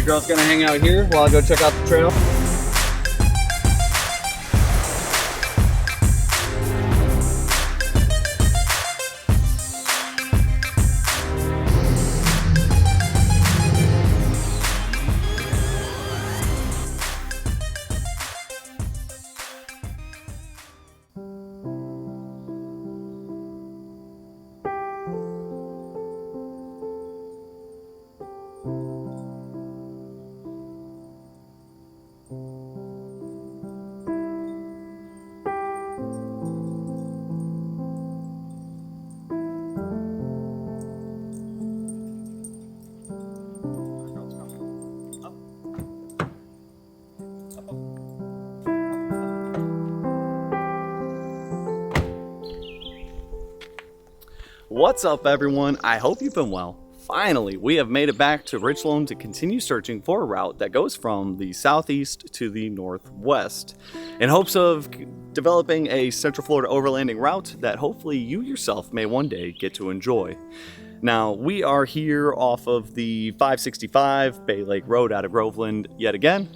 girl's gonna hang out here while I go check out the trail. What's up, everyone? I hope you've been well. Finally, we have made it back to Richland to continue searching for a route that goes from the southeast to the northwest in hopes of developing a Central Florida overlanding route that hopefully you yourself may one day get to enjoy. Now, we are here off of the 565 Bay Lake Road out of Groveland yet again,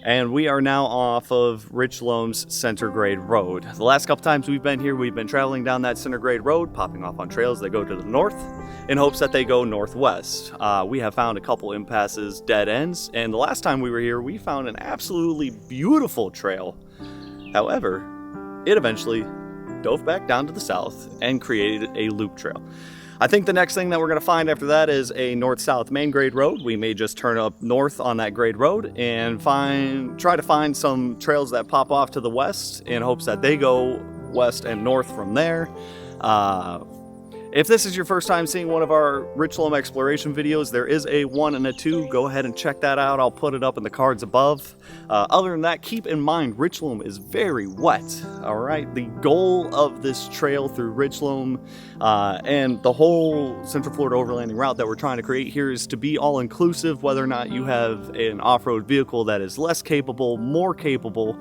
and we are now off of Richloam's Center Grade Road. The last couple times we've been here, we've been traveling down that Center Grade Road, popping off on trails that go to the north in hopes that they go northwest. We have found a couple impasses, dead ends, and the last time we were here, we found an absolutely beautiful trail. However, it eventually dove back down to the south and created a loop trail. I think the next thing that we're going to find after that is a north-south main grade road. We may just turn up north on that grade road and try to find some trails that pop off to the west in hopes that they go west and north from there. If this is your first time seeing one of our Richloam exploration videos, there is a 1 and a 2. Go ahead and check that out. I'll put it up in the cards above. Other than that, keep in mind, Richloam is very wet, all right? The goal of this trail through Richloam and the whole Central Florida overlanding route that we're trying to create here is to be all-inclusive, whether or not you have an off-road vehicle that is less capable, more capable.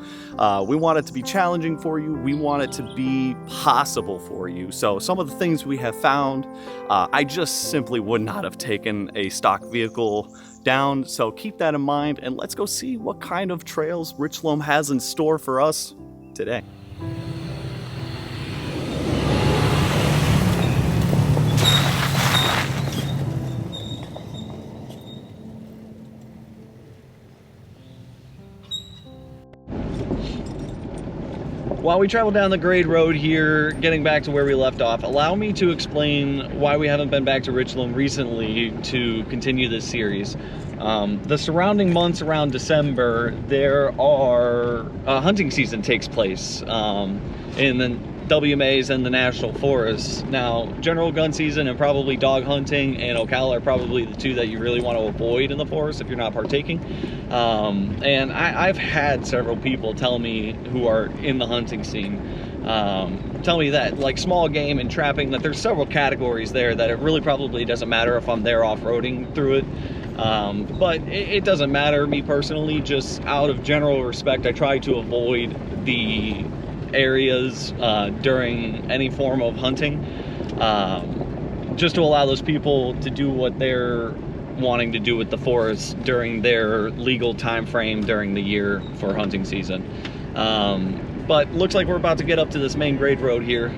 We want it to be challenging for you. We want it to be possible for you. So some of the things we have found, I just simply would not have taken a stock vehicle down, so keep that in mind, and let's go see what kind of trails Richloam has in store for us today. While we travel down the grade road here, getting back to where we left off, allow me to explain why we haven't been back to Richland recently to continue this series. The surrounding months around December, hunting season takes place in the WMAs and the national forests. Now, general gun season and probably dog hunting and Ocala are probably the two that you really want to avoid in the forest if you're not partaking. And I've had several people tell me who are in the hunting scene, tell me that, like small game and trapping, that there's several categories there that it really probably doesn't matter if I'm there off-roading through it. But it doesn't matter, me personally, just out of general respect, I try to avoid the areas during any form of hunting, just to allow those people to do what they're wanting to do with the forest during their legal time frame during the year for hunting season. But looks like we're about to get up to this main grade road here.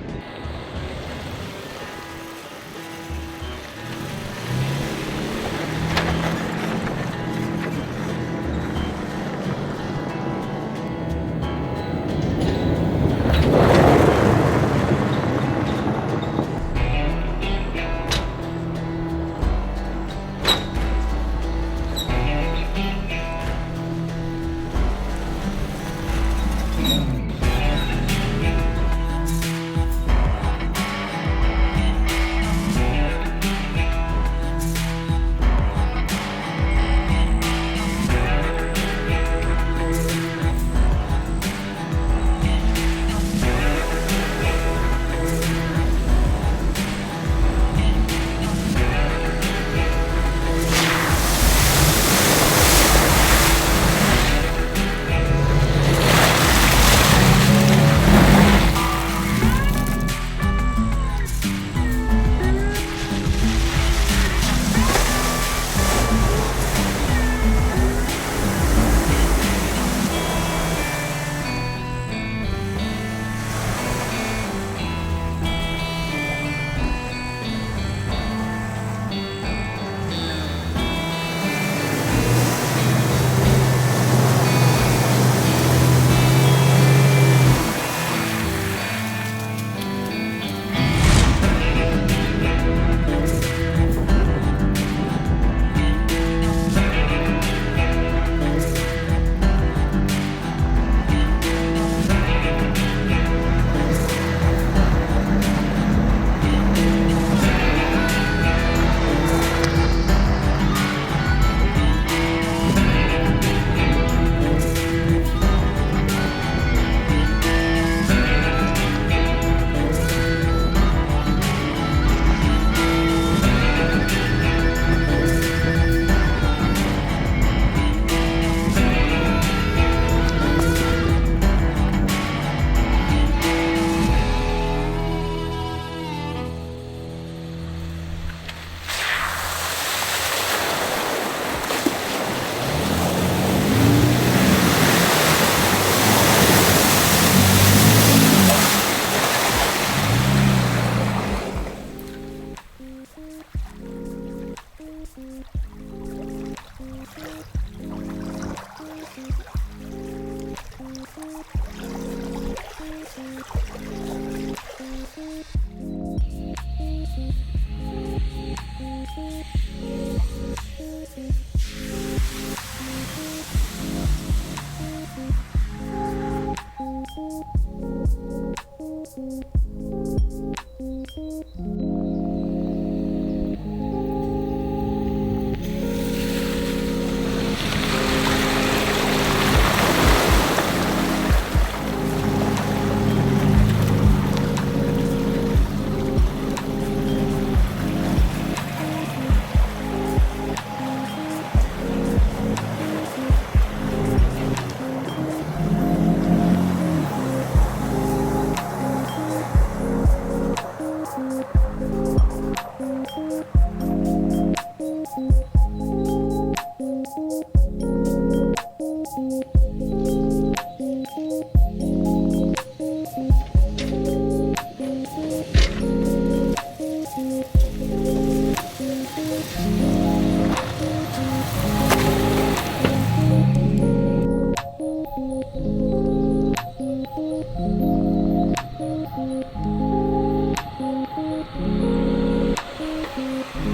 Well,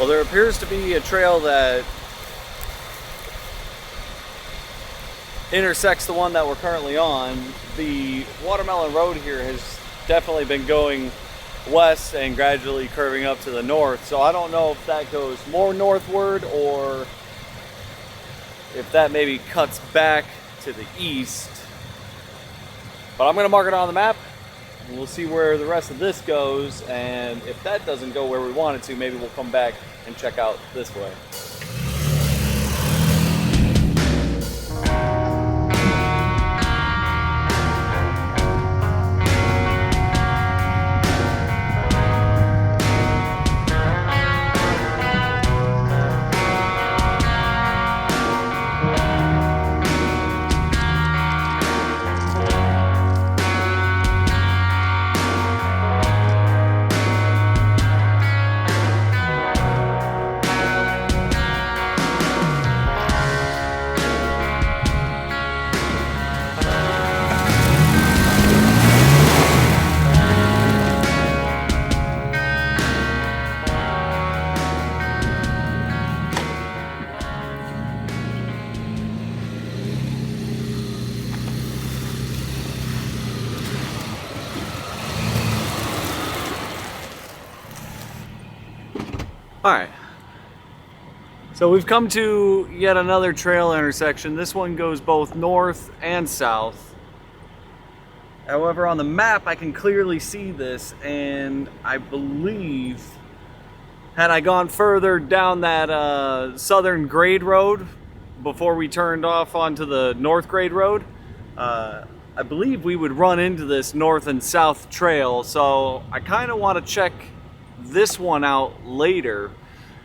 there appears to be a trail that intersects the one that we're currently on. The Watermelon Road here has definitely been going west and gradually curving up to the north, so I don't know if that goes more northward or if that maybe cuts back to the east. But I'm going to mark it on the map and we'll see where the rest of this goes, and if that doesn't go where we want it to, maybe we'll come back and check out this way. Alright, so we've come to yet another trail intersection. This one goes both north and south. However, on the map I can clearly see this, and I believe had I gone further down that southern grade road before we turned off onto the north grade road, I believe we would run into this north and south trail, so I kind of want to check this one out later.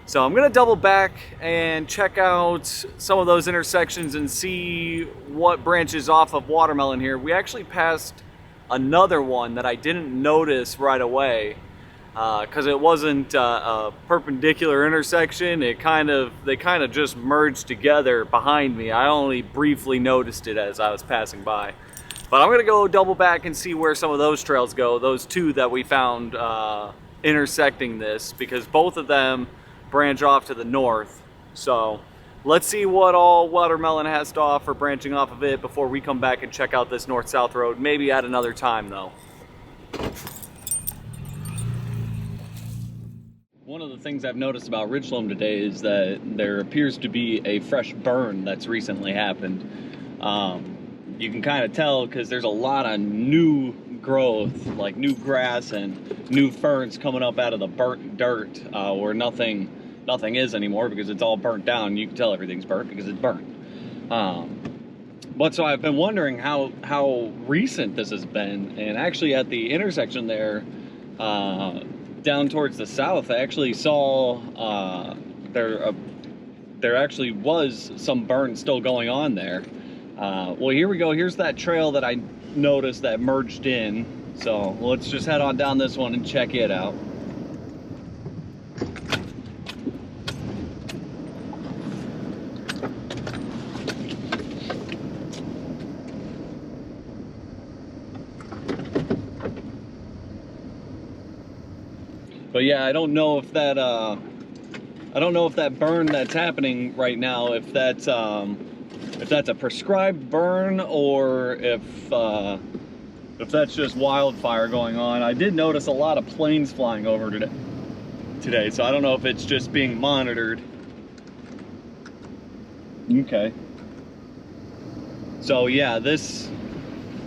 So I'm gonna double back and check out some of those intersections and see what branches off of Watermelon here. We actually passed another one that I didn't notice right away because it wasn't a perpendicular intersection. They kind of just merged together behind me. I only briefly noticed it as I was passing by. But I'm gonna go double back and see where some of those trails go, those two that we found intersecting this, because both of them branch off to the north. So let's see what all Watermelon has to offer branching off of it before we come back and check out this north-south road, maybe at another time though. One of the things I've noticed about Richloam today is that there appears to be a fresh burn that's recently happened. You can kind of tell because there's a lot of new growth, like new grass and new ferns coming up out of the burnt dirt where nothing is anymore because it's all burnt down. You can tell everything's burnt because it's burnt. But so I've been wondering how recent this has been, and actually at the intersection there down towards the south, I actually saw there actually was some burn still going on there. Well, here we go. Here's that trail that I noticed that merged in. So let's just head on down this one and check it out. But yeah, I don't know if that burn that's happening right now, if that's a prescribed burn or if that's just wildfire going on. I did notice a lot of planes flying over today, so I don't know if it's just being monitored. Okay. So yeah,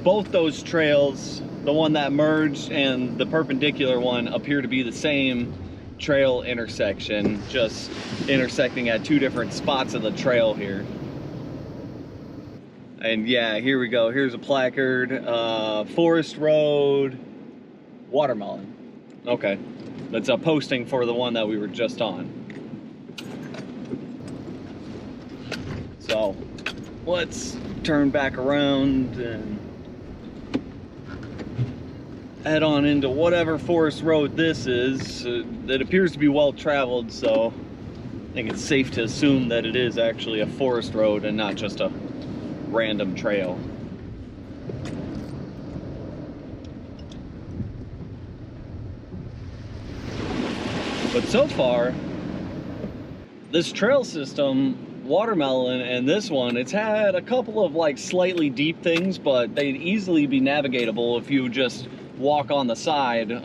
both those trails, the one that merged and the perpendicular one, appear to be the same trail intersection, just intersecting at two different spots of the trail here. And yeah, here we go. Here's a placard, Forest Road, Watermelon. Okay, that's a posting for the one that we were just on. So let's turn back around and head on into whatever forest road this is. It appears to be well traveled, so I think it's safe to assume that it is actually a forest road and not just a random trail. But so far, this trail system, Watermelon and this one, it's had a couple of like slightly deep things, but they'd easily be navigatable if you just walk on the side. You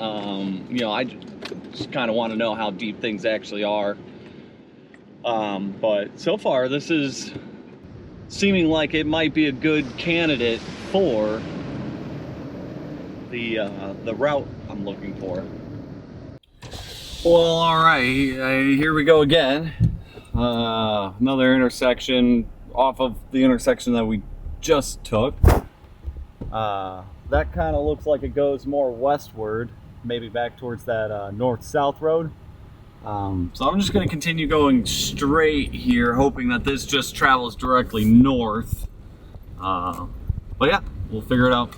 know, I just kind of want to know how deep things actually are. But so far, this is seeming like it might be a good candidate for the route I'm looking for. Well, all right, here we go again. Another intersection off of the intersection that we just took. That kind of looks like it goes more westward, maybe back towards that north-south road. So I'm just going to continue going straight here, hoping that this just travels directly north. But yeah, we'll figure it out.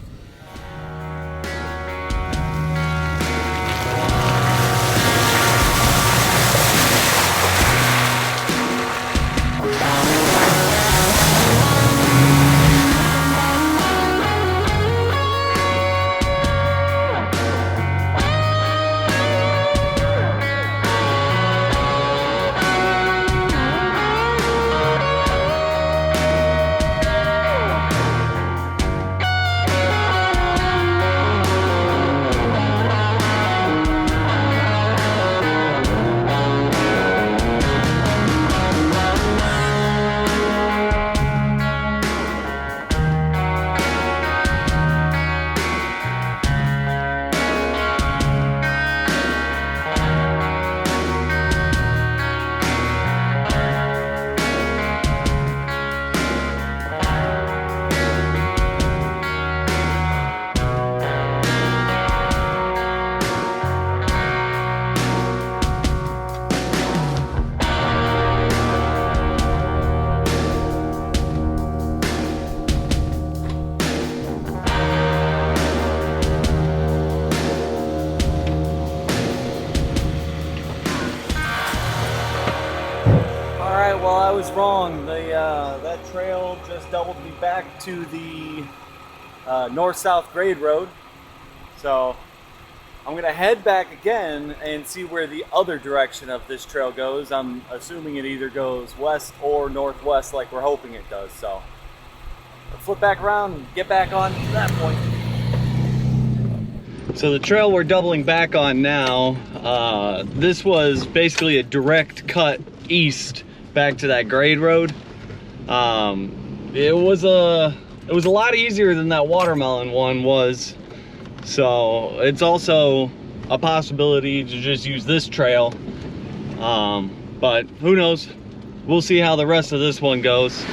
Well, I was wrong. That trail just doubled me back to the north-south grade road. So I'm gonna head back again and see where the other direction of this trail goes. I'm assuming it either goes west or northwest like we're hoping it does. So let's flip back around and get back on to that point. So the trail we're doubling back on now, this was basically a direct cut east back to that grade road. It was a lot easier than that Watermelon one was. So it's also a possibility to just use this trail. But who knows? We'll see how the rest of this one goes.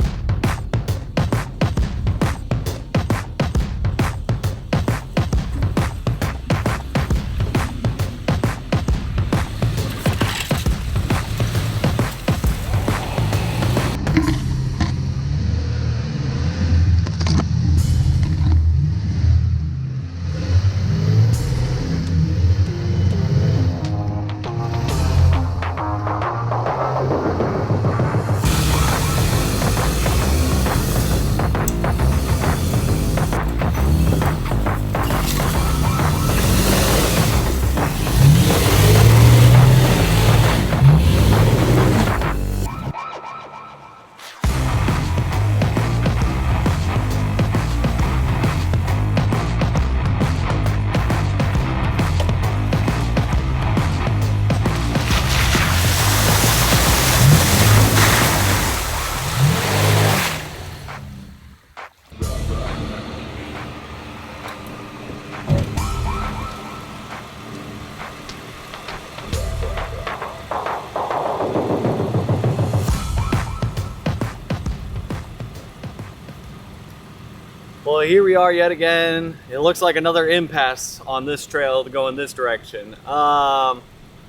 Well, here we are yet again. It looks like another impasse on this trail to go in this direction.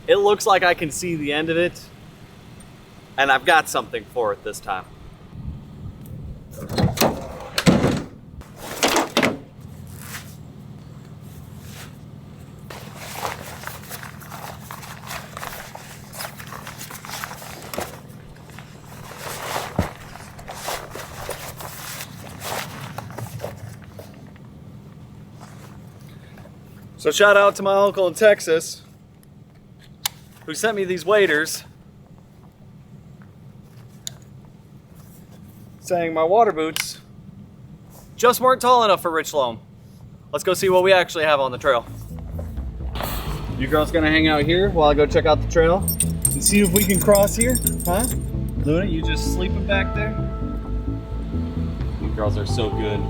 It looks like I can see the end of it, and I've got something for it this time. So shout out to my uncle in Texas who sent me these waders saying my water boots just weren't tall enough for Richloam. Let's go see what we actually have on the trail. You girls gonna hang out here while I go check out the trail and see if we can cross here, huh? Luna, you just sleeping back there? You girls are so good.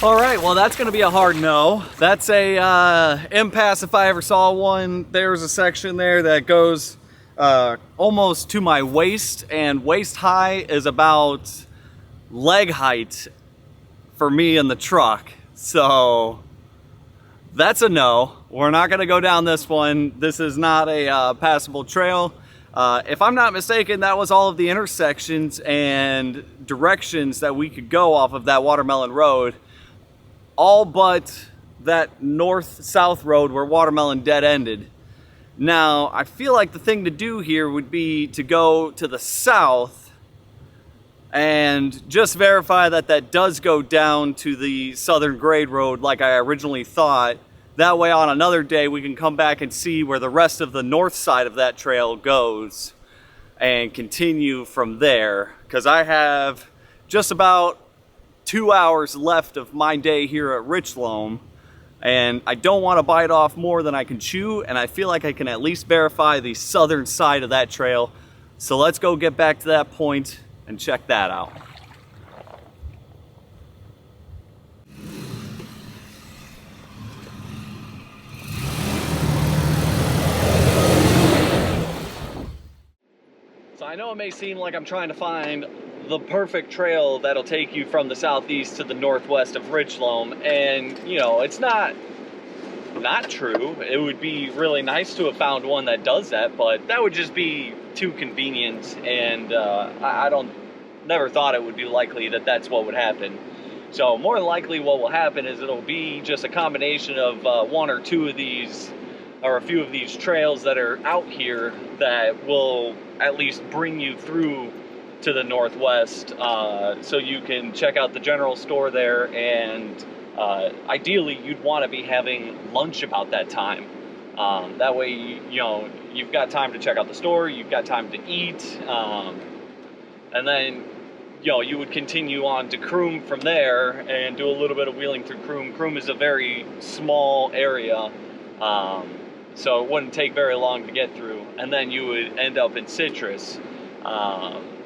All right, well, that's gonna be a hard no. That's a impasse if I ever saw one. There's a section there that goes almost to my waist, and waist high is about leg height for me in the truck. So that's a no. We're not gonna go down this one. This is not a passable trail. If I'm not mistaken, that was all of the intersections and directions that we could go off of that Watermelon Road. All but that north-south road where Watermelon dead ended. Now, I feel like the thing to do here would be to go to the south and just verify that that does go down to the southern grade road like I originally thought. That way on another day we can come back and see where the rest of the north side of that trail goes and continue from there. Because I have just about 2 hours left of my day here at Richloam, and I don't want to bite off more than I can chew, and I feel like I can at least verify the southern side of that trail. So let's go get back to that point and check that out. So I know it may seem like I'm trying to find the perfect trail that'll take you from the southeast to the northwest of Richloam, and you know, it's not true. It would be really nice to have found one that does that, but that would just be too convenient, and I never thought it would be likely that that's what would happen. So more than likely what will happen is it'll be just a combination of one or two of these, or a few of these trails that are out here that will at least bring you through to the northwest, so you can check out the general store there, and ideally you'd want to be having lunch about that time. That way, you know, you've got time to check out the store, you've got time to eat, and then, you know, you would continue on to Croom from there and do a little bit of wheeling through Croom. Croom is a very small area, so it wouldn't take very long to get through, and then you would end up in Citrus.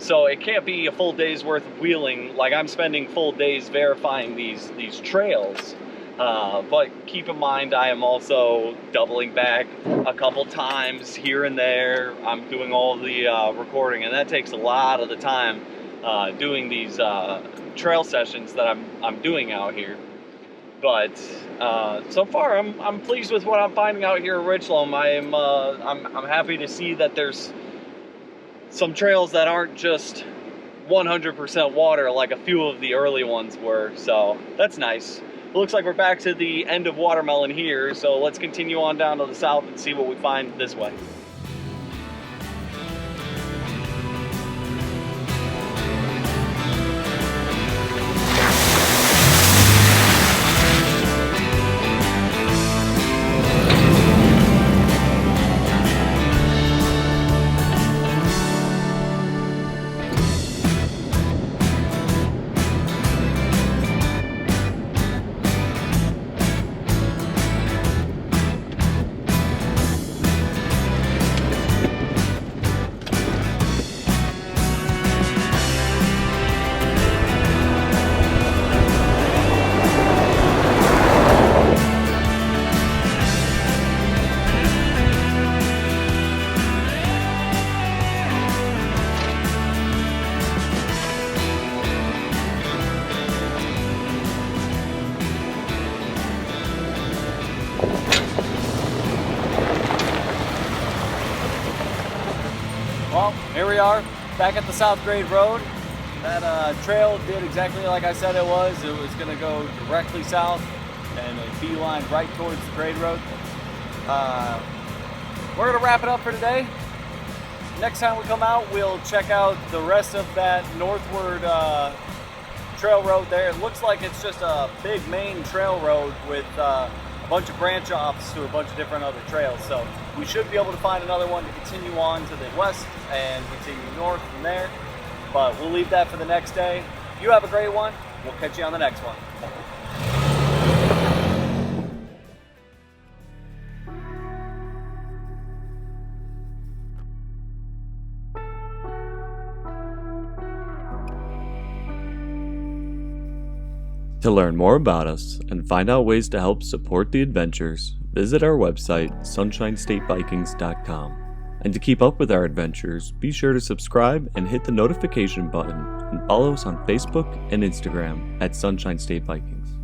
So it can't be a full day's worth of wheeling. Like, I'm spending full days verifying these trails, but keep in mind I am also doubling back a couple times here and there. I'm doing all the recording, and that takes a lot of the time doing these trail sessions that I'm doing out here. But so far, I'm pleased with what I'm finding out here at Richloam. I'm happy to see that there's some trails that aren't just 100% water like a few of the early ones were. So that's nice. It looks like we're back to the end of Watermelon here. So let's continue on down to the south and see what we find this way. Well, here we are, back at the South Grade Road. That trail did exactly like I said it was. It was going to go directly south and a beeline right towards the grade road. We're going to wrap it up for today. Next time we come out, we'll check out the rest of that northward trail road there. It looks like it's just a big main trail road with a bunch of branch offs to a bunch of different other trails. So we should be able to find another one to continue on to the west and continue north from there. But we'll leave that for the next day. You have a great one. We'll catch you on the next one. To learn more about us and find out ways to help support the adventures, visit our website, sunshinestatebikings.com. And to keep up with our adventures, be sure to subscribe and hit the notification button and follow us on Facebook and Instagram at Sunshine State Vikings.